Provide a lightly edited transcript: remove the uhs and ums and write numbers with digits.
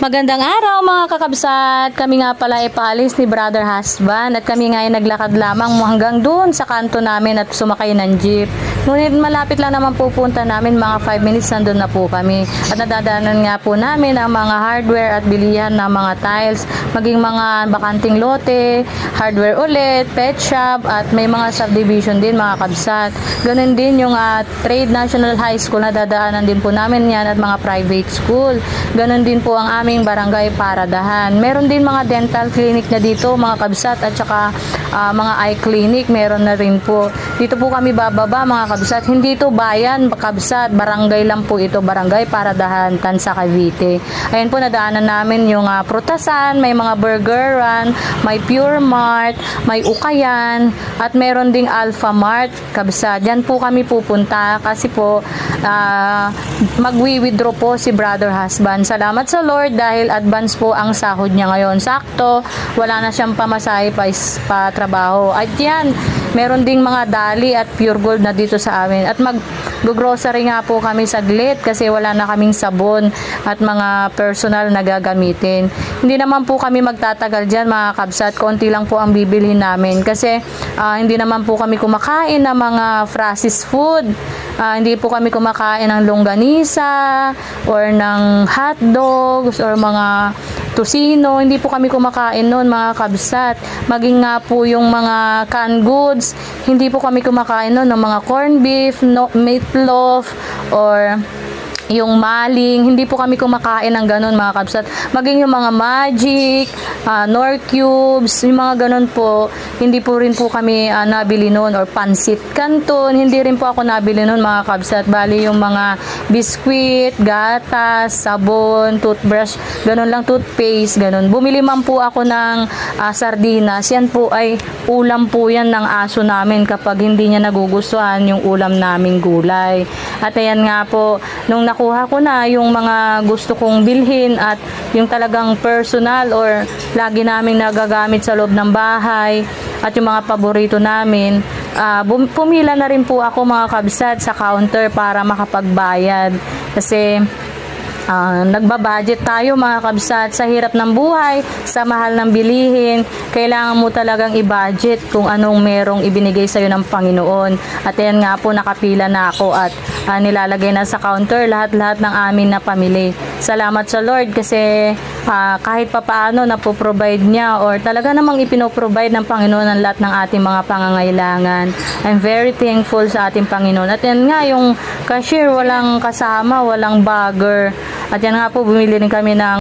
Magandang araw mga kakabsat. Kami nga pala ay paalis ni Brother Husband at kami nga ay naglakad lamang hanggang doon sa kanto namin at sumakay ng jeep. Ngunit malapit lang naman pupunta namin, mga 5 minutes nandun na po kami. At nadadaanan nga po namin ang mga hardware at bilihan ng mga tiles, maging mga bakanting lote, hardware ulit, pet shop at may mga subdivision din mga kabsat. Ganun din yung Trade National High School, nadadaanan din po namin yan at mga private school. Ganun din po ang aming barangay Paradahan. Meron din mga dental clinic na dito mga kabsat at saka mga eye clinic meron na rin po. Dito po kami bababa mga kabsat. Hindi to bayan kabsat, barangay lang po ito, barangay Paradahan, Tansa, Cavite. Ayan po, nadaanan namin yung prutasan, may mga burgeran, may Pure Mart, may Ukayan at meron ding Alpha Mart kabsat. Diyan po kami pupunta kasi po magwi-withdraw po si Brother Husband. Salamat sa Lord dahil advance po ang sahod niya ngayon. Sakto, wala na siyang pamasahe pa trabaho. At yan, meron ding mga Dali at Pure Gold na dito sa amin. At mag-grocery nga po kami saglit kasi wala na kaming sabon at mga personal na gagamitin. Hindi naman po kami magtatagal dyan mga kabsat. Konti lang po ang bibilhin namin kasi hindi naman po kami kumakain ng mga processed food. Hindi po kami kumakain ng longganisa or ng hotdogs or mga tusino. Hindi po kami kumakain noon mga kabsat. Maging nga po yung mga canned goods, hindi po kami kumakain noon ng mga corned beef, meatloaf or yung maling, hindi po kami kumakain ng ganun mga kabsat. Maging yung mga magic, nor cubes, yung mga ganun po, hindi po rin po kami nabili noon, or pansit canton, hindi rin po ako nabili noon mga kabsat. Bali yung mga biskwit, gatas, sabon, toothbrush, ganun lang, toothpaste, ganun. Bumili man po ako ng sardinas, yan po ay ulam po yan ng aso namin kapag hindi niya nagugustuhan yung ulam naming gulay. At ayan nga po, nung nakuha ko na yung mga gusto kong bilhin at yung talagang personal or lagi naming nagagamit sa loob ng bahay at yung mga paborito namin, pumila na rin po ako mga kabsat sa counter para makapagbayad kasi nagbabudget tayo mga kabsat. Sa hirap ng buhay, sa mahal ng bilihin, kailangan mo talagang i-budget kung anong merong ibinigay sa'yo ng Panginoon. At yan nga po, nakapila na ako at nilalagay na sa counter lahat-lahat ng amin na pamili. Salamat sa Lord kasi kahit papaano napoprovide niya or talaga namang ipinoprovide ng Panginoon ang lahat ng ating mga pangangailangan. I'm very thankful sa ating Panginoon. At yan nga, yung cashier walang kasama, walang bagger. At yan nga po, bumili rin kami ng